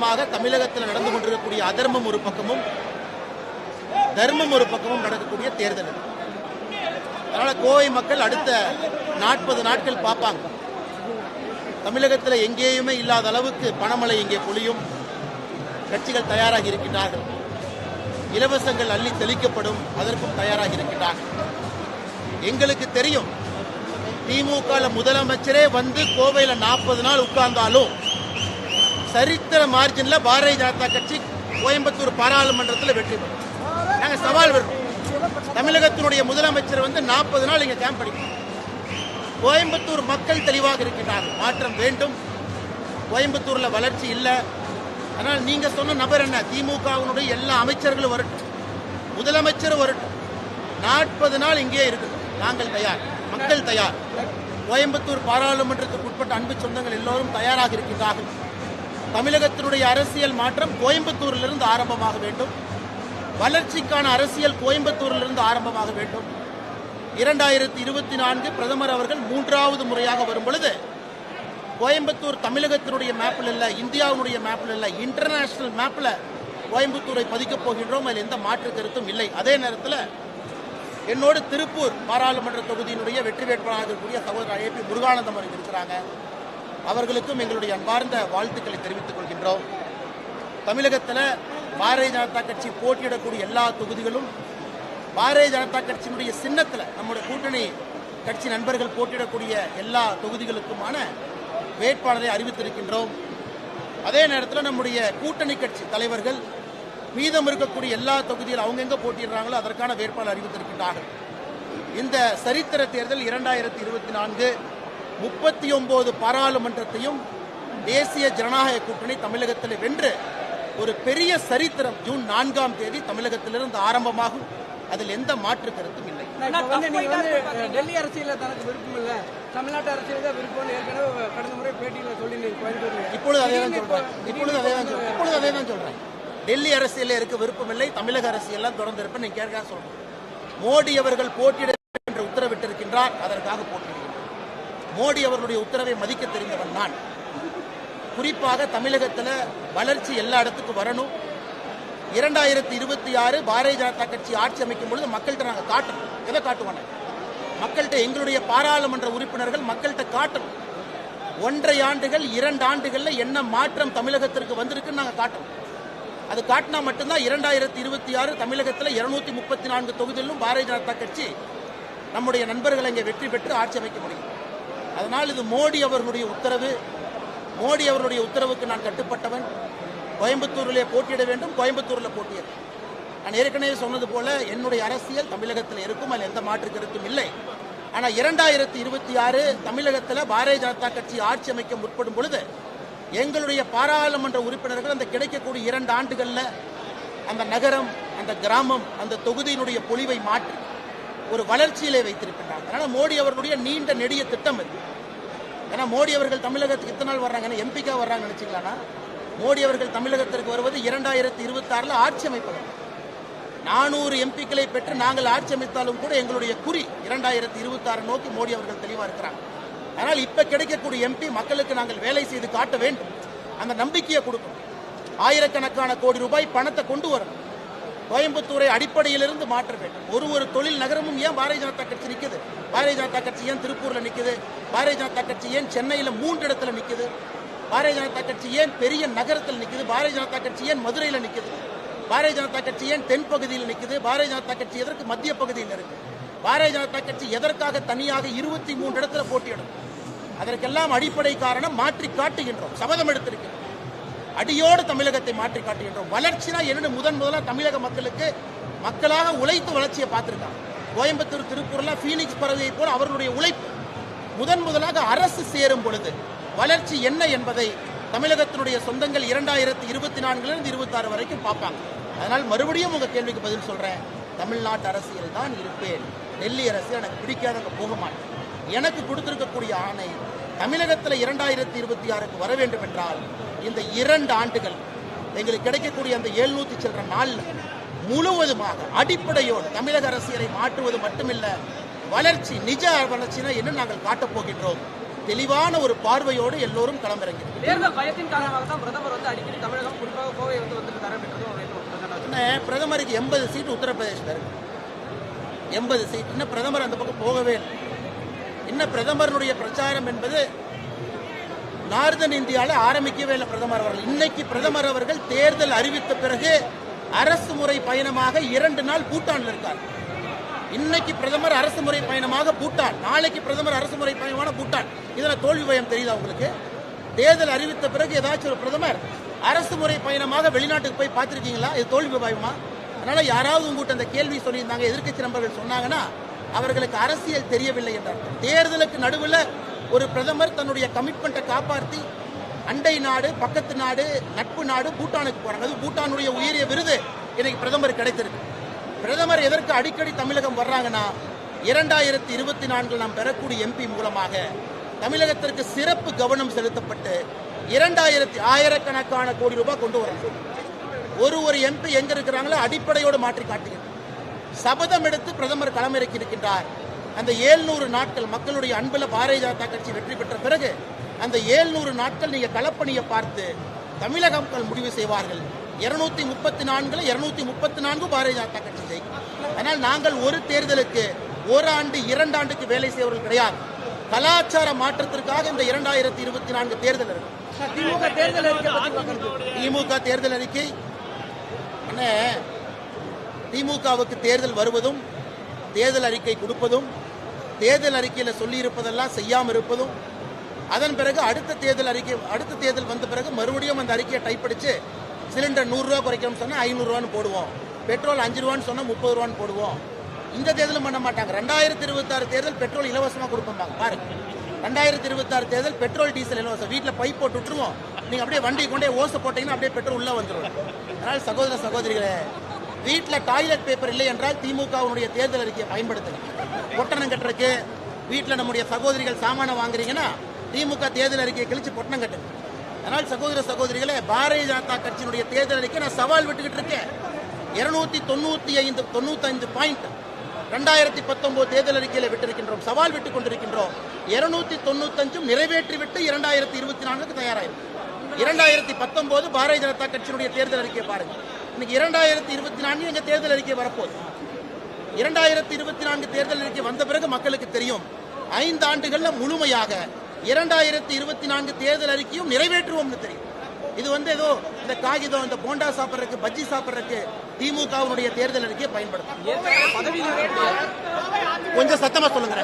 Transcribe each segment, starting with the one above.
பக்கமாக தமிழகத்தில் நடந்து கொண்டிருக்கக்கூடிய அதர்மம் ஒரு பக்கமும் தர்மம் ஒரு பக்கமும் நடக்கக்கூடிய தேர்தல். அதனால கோவை மக்கள் அடுத்த 40 நாட்கள் பார்ப்பாங்க. தமிழகத்தில் எங்கேயுமே இல்லாத அளவுக்கு பணமழை இங்கே பொழியும். கட்சிகள் தயாராகி இருக்கின்றார்கள். இலவசங்கள் அள்ளி தெளிக்கப்படும், அதற்கும் தயாராகி இருக்கின்றார்கள். எங்களுக்கு தெரியும், திமுக முதலமைச்சரே வந்து கோவையில் 40 நாள் உட்கார்ந்தாலும் சரித்திர மார்ஜின்ல பாரதிய ஜனதா கட்சி கோயம்புத்தூர் பாராளுமன்றத்தில் வெற்றி பெறும். நாங்கள் சவால் விடுறோம். தமிழகத்தினுடைய முதலமைச்சர் வந்து 40 நாள் இங்க கேம்ப் அடிக்கணும். கோயம்புத்தூர் மக்கள் தெளிவாக இருக்கின்றார்கள். மாற்றம் வேண்டும். கோயம்புத்தூர்ல வளர்ச்சி இல்லை. ஆனால் நீங்க சொன்ன நபர் என்ன, திமுகவினுடைய எல்லா அமைச்சர்களும் வரட்டும், முதலமைச்சரும் வரட்டும், 40 நாள் இங்கே இருக்குது. நாங்கள் தயார், மக்கள் தயார். கோயம்புத்தூர் பாராளுமன்றத்துக்கு உட்பட்ட அன்பு சொந்தங்கள் எல்லோரும் தயாராக இருக்கின்றார்கள். தமிழகத்தினுடைய அரசியல் மாற்றம் கோயம்புத்தூரிலிருந்து ஆரம்பமாக வேண்டும். வளர்ச்சிக்கான அரசியல் கோயம்புத்தூரிலிருந்து ஆரம்பமாக வேண்டும். 2024 பிரதமர் அவர்கள் 3வது முறையாக வரும் பொழுது கோயம்புத்தூர் தமிழகத்தினுடைய மேப்பில் இல்லை, இந்தியாவுடைய மேப்பில் இல்லை, இன்டர்நேஷனல் மேப்பில் கோயம்புத்தூரை பதிக்கப் போகின்றோம். அதில் எந்த மாற்று கருத்தும் இல்லை. அதே நேரத்தில் என்னோடு திருப்பூர் பாராளுமன்ற தொகுதியினுடைய வெற்றி வேட்பாளராக இருக்கக்கூடிய சகோதரர் ஏபி முருகானந்தம் அவர்கள் இருக்கிறாங்க. அவர்களுக்கும் எங்களுடைய அன்பார்ந்த வாழ்த்துக்களை தெரிவித்துக் கொள்கின்றோம். தமிழகத்தில் பாரதிய ஜனதா கட்சி போட்டியிடக்கூடிய எல்லா தொகுதிகளும் பாரதிய ஜனதா கட்சியினுடைய சின்னத்தில் நம்முடைய கூட்டணி கட்சி நண்பர்கள் போட்டியிடக்கூடிய எல்லா தொகுதிகளுக்குமான வேட்பாளரை அறிவித்திருக்கின்றோம். அதே நேரத்தில் நம்முடைய கூட்டணி கட்சி தலைவர்கள் மீதம் இருக்கக்கூடிய எல்லா தொகுதியில் அவங்க எங்க போட்டியிடுறாங்களோ அதற்கான வேட்பாளர் அறிவித்திருக்கின்றார்கள். இந்த சரித்திர தேர்தல் 2024 39 பாராளுமன்றத்தையும் தேசிய ஜனநாயக கூட்டணி தமிழகத்தில் வென்று ஒரு பெரிய சரித்திரம் ஜூன் 4ஆம் தேதி தமிழகத்திலிருந்து ஆரம்பமாகும். அதில் எந்த மாற்று கருத்தும் இல்லை. டெல்லி அரசியல தனக்கு விருப்பம் இல்லை, தமிழ்நாட்டு அரசியல் தான் விருப்பம் ஏற்கனவே கடந்த முறை பேட்டியில் சொல்லி இப்பொழுது அதே தான் சொல்றேன். டெல்லி அரசியல் இருக்க விருப்பம் இல்லை, தமிழக அரசியல் தொடர்ந்து இருப்பேன். நீங்க கேட்க சொல்றேன். மோடி அவர்கள் போட்டியிட என்று உத்தரவிட்டிருக்கின்றார், அதற்காக போட்டியிடுகிறார். மோடி அவர்களுடைய உத்தரவை மதிக்க தெரிந்தவன் நான். குறிப்பாக தமிழகத்தில் வளர்ச்சி எல்லா இடத்துக்கும் வரணும். 2026 பாரதிய ஜனதா கட்சி ஆட்சி அமைக்கும் பொழுது மக்கள்கிட்ட நாங்கள் காட்டணும். எதை காட்டுவாங்க? மக்கள்கிட்ட எங்களுடைய பாராளுமன்ற உறுப்பினர்கள் மக்கள்கிட்ட காட்டணும். 1.5 ஆண்டுகள் 2 ஆண்டுகள்ல என்ன மாற்றம் தமிழகத்திற்கு வந்திருக்குன்னு நாங்கள் காட்டணும். அது காட்டினா மட்டும்தான் 2026 தமிழகத்தில் 234 தொகுதிகளிலும் பாரதிய ஜனதா கட்சி நம்முடைய நண்பர்கள் இங்கே வெற்றி பெற்று ஆட்சி அமைக்க முடியும். அதனால் இது மோடி அவர்களுடைய உத்தரவு. மோடி அவர்களுடைய உத்தரவுக்கு நான் கட்டுப்பட்டவன். கோயம்புத்தூரிலே போட்டியிட வேண்டும், கோயம்புத்தூரில் போட்டியிட. நான் ஏற்கனவே சொன்னது போல என்னுடைய அரசியல் தமிழகத்தில் இருக்கும், அதில் எந்த மாற்று கருத்தும் இல்லை. ஆனால் 2026 தமிழகத்தில் பாரதிய ஜனதா கட்சி ஆட்சி அமைக்க முற்படும் பொழுது எங்களுடைய பாராளுமன்ற உறுப்பினர்கள் அந்த கிடைக்கக்கூடிய 2 ஆண்டுகளில் அந்த நகரம், அந்த கிராமம், அந்த தொகுதியினுடைய பொலிவை மாற்றி ஒரு வளர்ச்சியிலே வைத்திருக்கின்றாங்க. அதனால் மோடி அவர்களுடைய நீண்ட நெடிய திட்டம் இது. ஏன்னா மோடி அவர்கள் தமிழகத்துக்கு இத்தனை நாள் வர்றாங்க, எம்பிக்கா வர்றாங்க நினைச்சிங்களா? மோடி அவர்கள் தமிழகத்திற்கு வருவது 2026 ஆட்சி அமைப்பது. 400 எம்பிக்களை பெற்று நாங்கள் ஆட்சி அமைத்தாலும் கூட எங்களுடைய குறி 2026 நோக்கி மோடி அவர்கள் தெளிவாக இருக்கிறாங்க. அதனால் இப்ப கிடைக்கக்கூடிய எம்பி மக்களுக்கு நாங்கள் வேலை செய்து காட்ட வேண்டும், அந்த நம்பிக்கையை கொடுக்கணும். ஆயிரக்கணக்கான கோடி ரூபாய் பணத்தை கொண்டு வரணும். கோயம்புத்தூரை அடிப்படையிலிருந்து மாற்ற வேண்டும். ஒரு தொழில் நகரமும் ஏன் பாரதிய ஜனதா கட்சி நிற்குது? பாரதிய ஜனதா கட்சி ஏன் திருப்பூர்ல நிற்குது? பாரதிய ஜனதா கட்சி ஏன் சென்னையில் 3 இடத்துல நிற்குது? பாரதிய ஜனதா கட்சி ஏன் பெரிய நகரத்தில் நிற்குது? பாரதிய ஜனதா கட்சி ஏன் மதுரையில் நிற்குது? பாரதிய ஜனதா கட்சி ஏன் தென் பகுதியில் நிற்குது? பாரதிய ஜனதா கட்சி எதற்கு மத்திய பகுதியில் இருக்கு? பாரதிய ஜனதா கட்சி எதற்காக தனியாக 23 இடத்துல போட்டியிடும்? அதற்கெல்லாம் அடிப்படை காரணம் மாற்றி காட்டுகின்றோம். சபதம் எடுத்திருக்கிறோம். அடியோடு தமிழகத்தை மாற்றி காட்டுகின்றோம். வளர்ச்சினா என்னன்னு முதலாக தமிழக மக்களுக்கு மக்களாக உழைத்து வளர்ச்சியை பார்த்திருக்காங்க. கோயம்புத்தூர், திருப்பூர்ல பீனிக்ஸ் பறவையை போல அவர்களுடைய உழைப்பு முதலாக அரசு சேரும் பொழுது வளர்ச்சி என்ன என்பதை தமிழகத்தினுடைய சொந்தங்கள் 2024 26 வரைக்கும் பார்ப்பாங்க. அதனால் மறுபடியும் உங்க கேள்விக்கு பதில் சொல்றேன். தமிழ்நாட்டு அரசியல் தான் இருப்பேன். டெல்லி அரசியல் எனக்கு பிடிக்காதவங்க போக மாட்டேன். எனக்கு கொடுத்திருக்கக்கூடிய ஆணை தமிழகத்தில் 2026க்கு வர வேண்டும் என்றால் இந்த 2 ஆண்டுகள் எங்களுக்கு கிடைக்கக்கூடிய அந்த 700 சில்லற நாள் முழுவதுமாக அடிப்படையோடு தமிழக அரசியலை மாற்றுவது மட்டுமில்ல, வளர்ச்சி, நிஜ வளர்ச்சினா என்ன நாங்கள் காட்டப் போகின்றோம். தெளிவான ஒரு பார்வையோடு எல்லோரும் களமிறங்கி தேர்தல் பயத்தின் காரணமாக தான் பிரதமர் வந்து அடிக்கடி தமிழகம் குறிப்பாக கோவை வந்து தரப்பட்டது. பிரதமருக்கு 80 சீட் உத்தரப்பிரதேசத்தில் இருக்கு. 80 சீட். இன்னும் பிரதமர் அந்த பக்கம் போகவே இல்லை. இன்னும் பிரதமருடைய பிரச்சாரம் என்பது நார்தன் இந்தியாவில் ஆரம்பிக்கவே இல்லை. பிரதமர் அவர்கள் இன்னைக்கு பிரதமர் அவர்கள் தேர்தல் அறிவித்த பிறகு அரசு முறை பயணமாக 2 நாள் பூட்டான்ல இருக்கார். இன்னைக்கு பிரதமர் அரசு முறை பயணமாக பூட்டான், நாளைக்கு பிரதமர் அரசு முறை பயணமான பூட்டான். இதுல தோல்வி பயம் தெரியுதா உங்களுக்கு? தேர்தல் அறிவித்த பிறகு ஏதாச்சும் ஒரு பிரதமர் அரசு முறை பயணமாக வெளிநாட்டுக்கு போய் பார்த்திருக்கீங்களா? இது தோல்வி பயமா? அதனால யாராவது உங்ககிட்ட அந்த கேள்வி சொல்லியிருந்தாங்க, எதிர்க்கட்சி நண்பர்கள் சொன்னாங்கன்னா அவர்களுக்கு அரசியல் தெரியவில்லை என்றார். தேர்தலுக்கு நடுவில் ஒரு பிரதமர் தன்னுடைய கமிட்மெண்ட்டை காப்பாற்றி அண்டை நாடு, பக்கத்து நாடு, நட்பு நாடு பூட்டானுக்கு போறாங்க. அது பூட்டானுடைய உயரிய விருது இன்னைக்கு பிரதமர் கிடைத்திருக்கு. பிரதமர் எதற்கு அடிக்கடி தமிழகம் வர்றாங்கன்னா 2024 நாம் பெறக்கூடிய எம்பி மூலமாக தமிழகத்திற்கு சிறப்பு கவனம் செலுத்தப்பட்டு 2000 கோடி ரூபாய் கொண்டு வராங்க. ஒரு எம்பி எங்க இருக்கிறாங்களோ அடிப்படையோடு மாற்றி காட்டுகிறது. சபதம் எடுத்து பிரதமர் களமிறக்கி இருக்கின்றார். அந்த 700 நாட்கள் மக்களுடைய அன்புல பாரதிய ஜனதா கட்சி வெற்றி பெற்ற பிறகு அந்த 700 நாட்கள் நீங்க களப்பணியை பார்த்து தமிழக மக்கள் முடிவு செய்வார்கள். 234 234 பாரதிய ஜனதா கட்சி ஜெயிக்கும். ஆனால் நாங்கள் ஒரு தேர்தலுக்கு 1 ஆண்டு 2 ஆண்டுக்கு வேலை செய்வர்கள் கிடையாது. கலாச்சார மாற்றத்திற்காக இந்த 2024 தேர்தல் இருக்கு. திமுக தேர்தல் அறிக்கை என்ன? திமுகவுக்கு தேர்தல் வருவதும் தேர்தல் அறிக்கை கொடுப்பதும் தேர்தல் அறிக்கையில் சொல்லி இருப்பதெல்லாம் செய்யாமல் இருப்பதும் அதன் பிறகு அடுத்த தேர்தல் வந்த பிறகு மறுபடியும் அந்த அறிக்கையை டைப் அடிச்சு சிலிண்டர் 100 ரூபா குறைக்கணும்னு சொன்னா 500 ரூபான்னு போடுவோம், பெட்ரோல் 5 ரூபான்னு சொன்னா 30 ரூபான்னு போடுவோம். இந்த தேர்தலும் பண்ண மாட்டாங்க. 2026 தேர்தல் பெட்ரோல் இலவசமா கொடுப்பாங்க பாருங்க. 2026 தேர்தல் பெட்ரோல் டீசல் இலவசம். வீட்டில் பைப் போட்டு விட்டுருவோம், நீங்க அப்படியே வண்டி கொண்டே ஓசை போட்டீங்கன்னா அப்படியே பெட்ரோல் உள்ள வந்துடும். அதனால் சகோதர சகோதரிகளே, வீட்டில் டாய்லெட் பேப்பர் இல்லை என்றால் திமுகவுடைய தேர்தல் அறிக்கையை பயன்படுத்துங்க. பொட்டணம் கட்டுறதுக்கு வீட்டில் நம்முடைய சகோதரிகள் சாமான வாங்குறீங்கன்னா திமுக தேர்தல் அறிக்கையை கழிச்சு பொட்டணம் கட்டுங்க. அதனால் சகோதர சகோதரிகளே, பாரதிய ஜனதா கட்சியினுடைய தேர்தல் அறிக்கை நான் சவால் விட்டுக்கிட்டு இருக்கேன். 295 பாயிண்ட் 2019 தேர்தல் அறிக்கையில விட்டிருக்கின்றோம், சவால் விட்டுக் கொண்டிருக்கின்றோம். 295 நிறைவேற்றிவிட்டு 2024 தயாராயிருக்கும். 2019 பாரதிய ஜனதா கட்சியினுடைய தேர்தல் அறிக்கையை பாருங்க. இன்னைக்கு 2024 எங்க தேர்தல் அறிக்கை வரப்போகுது. 2024 தேர்தல் அறிக்கை வந்த பிறகு மக்களுக்கு தெரியும். 5 ஆண்டுகள்ல முழுமையாக 2024 தேர்தல் அறிக்கையும் நிறைவேற்றுவோம்னு தெரியும். இது ஏதோ இந்த காகிதம், இந்த போண்டா சாப்பிட்றதுக்கு, பஜ்ஜி சாப்பிட்றதுக்கு திமுகவுடைய தேர்தல் அறிக்கையை பயன்படுத்தும். கொஞ்சம் சத்தமா சொல்லுங்க.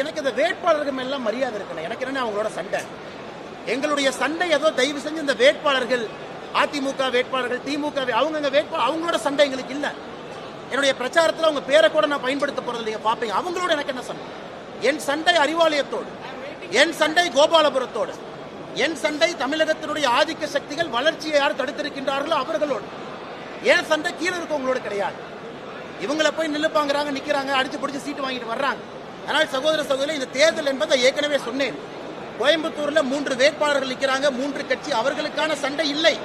எனக்கு இந்த வேட்பாளர்கள் எல்லாம் மரியாதை இருக்குல்ல, எனக்கு என்ன அவங்களோட சண்டை. எங்களுடைய சண்டை ஏதோ தயவு செஞ்சு இந்த வேட்பாளர்கள், அதிமுக வேட்பாளர்கள், திமுக அவங்க வேட்பாளர், அவங்களோட சண்டை எங்களுக்கு இல்ல. என்னுடைய பிரச்சாரத்தில் அவங்க பேரை கூட நான் பயன்படுத்த போறது இல்லைங்க, பாப்பீங்க. அவங்களோட எனக்கு என்ன சண்டை? என் சண்டை அறிவாலயத்தோடு, என் சண்டை கோபாலபுரத்தோடு, என் சண்டை தமிழகத்தினுடைய ஆதிக்க சக்திகள் வளர்ச்சியை யார் தடுத்திருக்கின்றார்களோ அவர்களோடு. என் சண்டை கீழே இருக்கவங்களோட கிடையாது. இவங்களை போய் நிலுப்பாங்கிறாங்க, நிக்கிறாங்க, அடிச்சு பிடிச்சி சீட்டு வாங்கிட்டு வர்றாங்க. அதனால் சகோதர சகோதரி, இந்த தேர்தல் என்பதை ஏற்கனவே சொன்னேன். கோயம்புத்தூர்ல 3 வேட்பாளர்கள் நிற்கிறாங்க, 3 கட்சி, அவர்களுக்கான சண்டை இல்லை.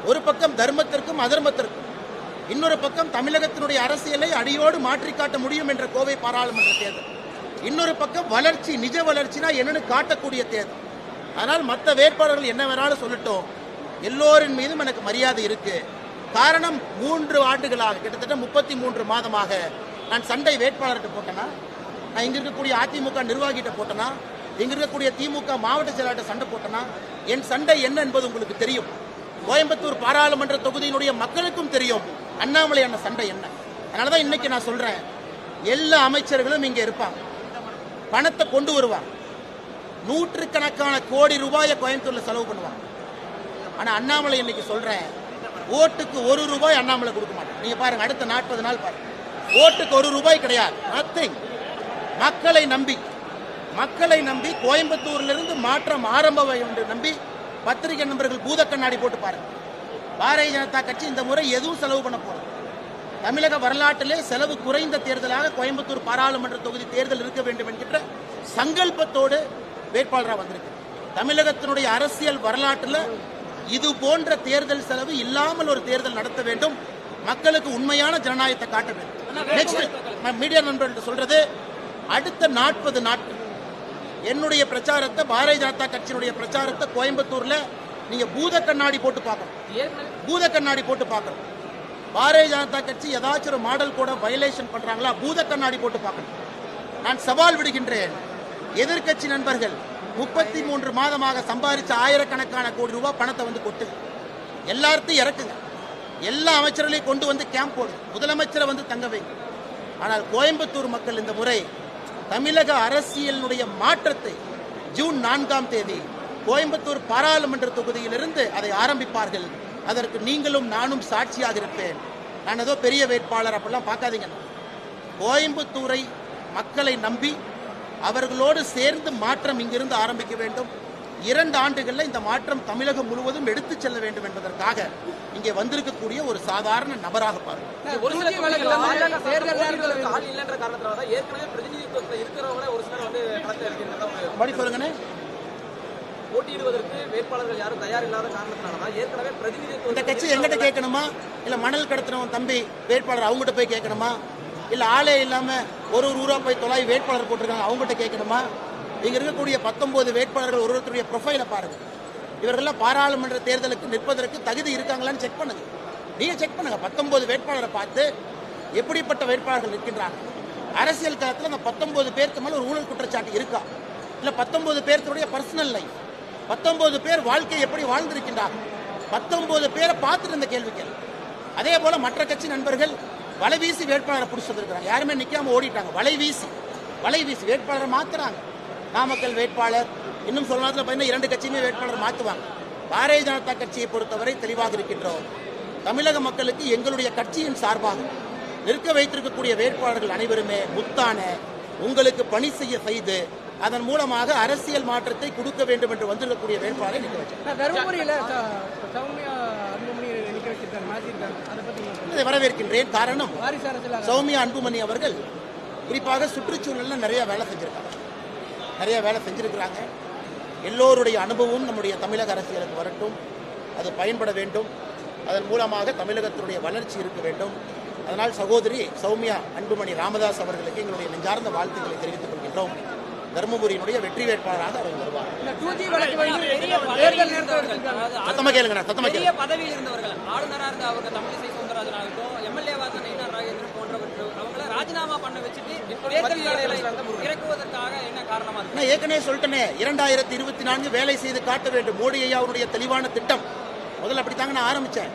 ஒரு பக்கம் தர்மத்திற்கும் அதர்மத்திற்கும், இன்னொரு பக்கம் தமிழகத்தினுடைய அரசியலை அடியோடு மாற்றி காட்ட முடியும் என்ற கோவை பாராளுமன்ற தேர்தல், இன்னொரு பக்கம் வளர்ச்சி, நிஜ வளர்ச்சினா என்னன்னு காட்டக்கூடிய தேர்தல். அதனால் மற்ற வேட்பாளர்கள் என்ன வேணாலும் சொல்லட்டும், எல்லோரின் மீதும் எனக்கு மரியாதை இருக்கு. காரணம் 3 ஆண்டுகளாக, கிட்டத்தட்ட 33 மாதமாக நான் சண்டை வேட்பாளர்கிட்ட போட்டேனா, நான் இங்க இருக்கக்கூடிய அதிமுக நிர்வாகிகிட்ட போட்டேனா, இங்க இருக்கக்கூடிய திமுக மாவட்ட செயலாளர் சண்டை போட்டேனா, என் சண்டை என்ன என்பது உங்களுக்கு தெரியும். கோயம்புத்தூர் பாராளுமன்ற தொகுதியினுடைய மக்களுக்கும் தெரியும் அண்ணாமலை அண்ணன் சண்டை என்ன. அதனாலதான் இன்னைக்கு நான் சொல்றேன், எல்லா அமைச்சர்களும் இங்க இருப்பாங்க, பணத்தை கொண்டு வருவாங்க, 100கணக்கான கோடி ரூபாயை கோயம்புத்தூர்ல செலவு பண்ணுவாங்க. ஆனா அண்ணாமலை இன்னைக்கு சொல்றேன், ஓட்டுக்கு 1 ரூபாய் அண்ணாமலை கொடுக்க மாட்டேன். நீங்க பாருங்க, அடுத்த 40 நாள் பாருங்க, ஓட்டுக்கு 1 ரூபாய் கிடையாது, நத்திங். மக்களை நம்பி கோயம்புத்தூரிலிருந்து மாற்றம் ஆரம்பம் என்று நம்பி பத்திரிகை நண்பர்கள் பூத கண்ணாடி போட்டு பாருங்க. பாரதிய ஜனதா கட்சி இந்த முறை எதுவும் செலவு பண்ண போறது. தமிழக வரலாற்றிலே செலவு குறைந்த தேர்தலாக கோயம்புத்தூர் பாராளுமன்ற தொகுதி தேர்தல் இருக்க வேண்டும் என்கின்ற சங்கல்பத்தோடு வேட்பாளராக வந்திருக்கு. தமிழகத்தினுடைய அரசியல் வரலாற்றில் இது போன்ற தேர்தல் செலவு இல்லாமல் ஒரு தேர்தல் நடத்த வேண்டும், மக்களுக்கு உண்மையான ஜனநாயகத்தை காட்ட வேண்டும். நெக்ஸ்ட் மீடியா நண்பர்கள் சொல்றது, அடுத்த 40 நாட்கள் என்னுடைய பிரச்சாரத்தை, பாரதிய ஜனதா கட்சியினுடைய பிரச்சாரத்தை கோயம்புத்தூர்ல நீங்க பூத கண்ணாடி போட்டு பார்க்கணும். பூத கண்ணாடி போட்டு பார்க்கணும். பாரதிய ஜனதா கட்சி ஏதாச்சும் ஒரு மாடல் கூட வயலேஷன் பண்றாங்களா, பூத கண்ணாடி போட்டு பார்க்கணும். நான் சவால் விடுகின்றேன், எதிர்க்கட்சி நண்பர்கள் 33 மாதமாக சம்பாதிச்ச ஆயிரக்கணக்கான கோடி ரூபாய் பணத்தை வந்து கொட்டு, எல்லாத்தையும் இறக்குங்க, எல்லா அமைச்சர்களையும் கொண்டு வந்து கேம்ப் போடு, முதலமைச்சரை வந்து தங்க வைங்க. ஆனால் கோயம்புத்தூர் மக்கள் இந்த முறை தமிழக அரசியலினுடைய மாற்றத்தை ஜூன் 4ஆம் தேதி கோயம்புத்தூர் பாராளுமன்ற தொகுதியிலிருந்து அதை ஆரம்பிப்பார்கள். அதற்கு நீங்களும் நானும் சாட்சியாக இருப்பேன். நான் ஏதோ பெரிய வேட்பாளர் அப்படிலாம் பார்க்காதீங்க. கோயம்புத்தூரை மக்களை நம்பி அவர்களோடு சேர்ந்து மாற்றம் இங்கிருந்து ஆரம்பிக்க வேண்டும். 2 ஆண்டுகளில் இந்த மாற்றம் தமிழகம் முழுவதும் எடுத்துச் செல்ல வேண்டும் என்பதற்காக இங்கே வந்திருக்கக்கூடிய ஒரு சாதாரண நபராக பாருங்கள். சொல்லுங்க. போட்டியிடுவதற்கு வேட்பாளர்கள் யாரும் தயார் இல்லாத காரணத்தினாலதான் ஏற்கனவே பிரதிநிதித்துவம் இந்த கட்சி எங்கிட்ட கேட்கணுமா, இல்ல மணல் கடத்தினவன் தம்பி வேட்பாளர் அவங்ககிட்ட போய் கேட்கணுமா, இல்ல ஆளே இல்லாம ஒரு ஊரா போய் தொலை வேட்பாளர் போட்டிருக்காங்க அவங்ககிட்ட கேட்கணுமா? இங்க இருக்கக்கூடிய 19 வேட்பாளர்கள் ஒருவருடைய ப்ரொஃபைலை பாருங்க. இவர்கள்லாம் பாராளுமன்ற தேர்தலுக்கு நிற்பதற்கு தகுதி இருக்காங்களான்னு செக் பண்ணுங்க. நீங்க செக் பண்ணுங்க. 19 வேட்பாளரை பார்த்து எப்படிப்பட்ட வேட்பாளர்கள் இருக்கின்றாங்க. அரசியல் களத்தில் அந்த 19 பேருக்கு மேல ஒரு ஊழல் குற்றச்சாட்டு இருக்கா, இல்ல 19 பேருடைய பர்சனல் லைஃப், 19 பேர் வாழ்க்கை எப்படி வாழ்ந்திருக்கின்றார்கள், 19 பேரை பார்த்துட்டு இந்த கேள்வி கேள்வி. அதே போல மற்ற கட்சி நண்பர்கள் வலை வீசி வேட்பாளரை பிடிச்சி வந்திருக்கிறாங்க. யாருமே நிக்காம ஓடிட்டாங்க. வலை வீசி வேட்பாளரை மாத்துறாங்க. நாமக்கல் வேட்பாளர், இன்னும் சொல்ல நேரத்தில் பார்த்தீங்கன்னா 2 கட்சியுமே வேட்பாளர் மாற்றுவாங்க. பாரதிய ஜனதா கட்சியை பொறுத்தவரை தெளிவாக இருக்கின்றோம். தமிழக மக்களுக்கு எங்களுடைய கட்சியின் சார்பாக நிற்க வைத்திருக்கக்கூடிய வேட்பாளர்கள் அனைவருமே முத்தான உங்களுக்கு பணி செய்து அதன் மூலமாக அரசியல் மாற்றத்தை கொடுக்க வேண்டும் என்று வந்திருக்கக்கூடிய வேட்பாளரை நிற்க வச்சிருக்காங்க. வரவேற்கின்றேன். காரணம், சௌமியா அன்புமணி அவர்கள் குறிப்பாக சுற்றுச்சூழலில் நிறைய வேலை செஞ்சிருக்கிறாங்க. எல்லோருடைய அனுபவம் நம்முடைய தமிழக அரசியலுக்கு வரட்டும், அது பயன்பட வேண்டும். அதன் மூலமாக தமிழகத்தினுடைய வளர்ச்சி இருக்க வேண்டும். அதனால் சகோதரி சௌமியா அன்புமணி ராமதாஸ் அவர்களுக்கு எங்களுடைய நெஞ்சார்ந்த வாழ்த்துக்களை தெரிவித்துக் கொள்கின்றோம். தருமபுரியினுடைய வெற்றி வேட்பாளராக அவர் வருவார். சத்தமா கேளுங்க. பதவியில் இருந்தவர்கள் ஆளுநராக இருந்த அவங்க தமிழிசை சவுந்தரராஜன் ஆகட்டும், எம்எல்ஏவாக நயினார் நாகேந்திரன் போன்றவர்கள் அவங்களை ராஜினாமா பண்ண வச்சுட்டு இறக்குவதற்காக என்ன காரணமா இருக்கு? நான் ஏற்கனவே சொல்லிட்டேனே, 2024 வேலை செய்து காட்ட வேண்டும். மோடி ஐயா அவருடைய தெளிவான திட்டம். முதல்ல அப்படித்தாங்க நான் ஆரம்பிச்சேன்.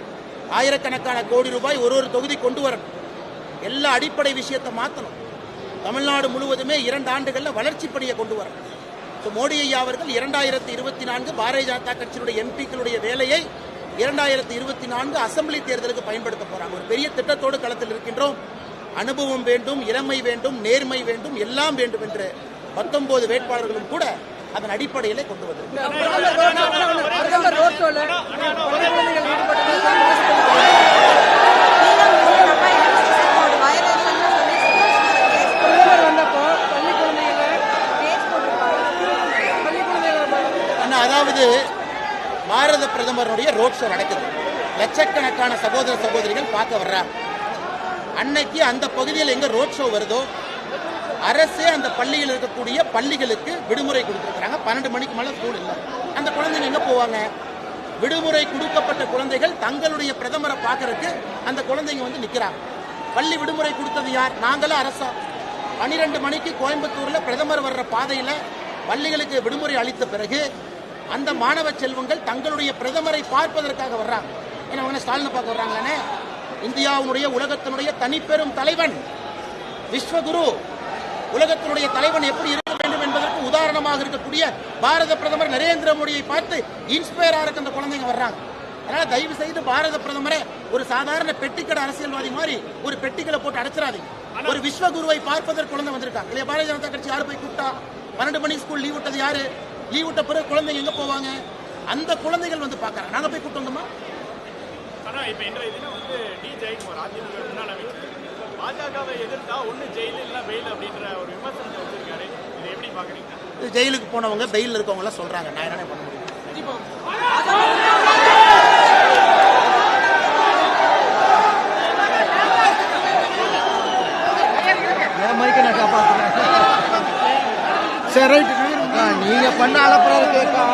ஆயிரக்கணக்கான கோடி ரூபாய் ஒரு தொகுதி கொண்டு வரணும். எல்லா அடிப்படை விஷயத்தை மாற்றணும். தமிழ்நாடு முழுவதுமே 2 ஆண்டுகளில் வளர்ச்சி பணியை கொண்டு வரணும். மோடி ஐயா அவர்கள் 2024 பாரதிய ஜனதா கட்சியினுடைய எம்பிக்களுடைய வேலையை 2024 அசம்பிளி தேர்தலுக்கு பயன்படுத்த போறாங்க. ஒரு பெரிய திட்டத்தோடு களத்தில் இருக்கின்றோம். அனுபவம் வேண்டும், இளமை வேண்டும், நேர்மை வேண்டும், எல்லாம் வேண்டும் என்று 19 வேட்பாளர்களும் கூட அதன் அடிப்படையிலே கொண்டு வந்திருக்கிறார். அதாவது பாரத பிரதமருடைய ரோட் ஷோ நடக்குது. லட்சக்கணக்கான சகோதர சகோதரிகள் பார்க்க வர்றாங்க. அன்னைக்கு அந்த பகுதியில் எங்க ரோட் ஷோ வருதோ அரசே அந்த பள்ளியில் இருக்கக்கூடிய பள்ளிகளுக்கு விடுமுறை கொடுத்துருக்காங்க. 12 மணிக்கு மேல ஸ்கூல் இல்லை. அந்த குழந்தைங்க எங்க போவாங்க? விடுமுறை கொடுக்கப்பட்ட குழந்தைகள் தங்களுடைய பிரதமரை பார்க்கறதுக்கு அந்த குழந்தைங்க வந்து நிக்கிறாங்க. பள்ளி விடுமுறை கொடுத்தது யார்? நாங்களா அரசா? 12 மணிக்கு கோயம்புத்தூர்ல பிரதமர் வர்ற பாதையில பள்ளிகளுக்கு விடுமுறை அளித்த பிறகு அந்த மாணவ செல்வங்கள் தங்களுடைய பிரதமரை பார்ப்பதற்காக வர்றாங்க. ஏன்னா அவங்க ஸ்டாலினை பார்க்க வர்றாங்களே. இந்தியாவுடைய உலகத்தினுடைய தனிப்பெரும் தலைவன், விஸ்வகுரு, உலகத்தினுடைய தலைவன் எப்படி இருக்க வேண்டும் என்பதற்கு உதாரணமாக இருக்கக்கூடிய பாரத பிரதமர் நரேந்திர மோடியை பார்த்து இன்ஸ்பயர் ஆக அந்த குழந்தைங்க வர்றாங்க. அதனால தயவு செய்து பாரத பிரதமரை ஒரு சாதாரண பெட்டிக்கடை அரசியல்வாதி மாதிரி ஒரு பெட்டிகளை போட்டு அடைச்சிடாதீங்க. ஒரு விஸ்வகுருவை பார்ப்பதற்கு குழந்தை வந்திருக்காங்க இல்லையா? பாரதிய ஜனதா கட்சி யாரு போய் கூப்பிட்டா? 12 மணிக்கு ஸ்கூல் லீவ் விட்டது யாரு? லீவ் விட்ட பிறகு குழந்தைங்க எங்க போவாங்க? அந்த குழந்தைகள் வந்து பாக்குறாங்க. நாங்க போய் கூப்பிட்டு வந்தோமா? பாஜகவை எதிர்த்தா ஒண்ணு ஜெயில் இல்ல பெயில் அப்படின்ற ஒரு விமர்சனத்தை வச்சிருக்காரு. இதை எப்படி பாக்குறீங்க? ஜெயிலுக்கு போனவங்க பெயில் இருக்கவங்க எல்லாம் சொல்றாங்க. நான் என்ன பண்ண முடியும்? நீங்க பண்ண அலப்பறம் கேட்க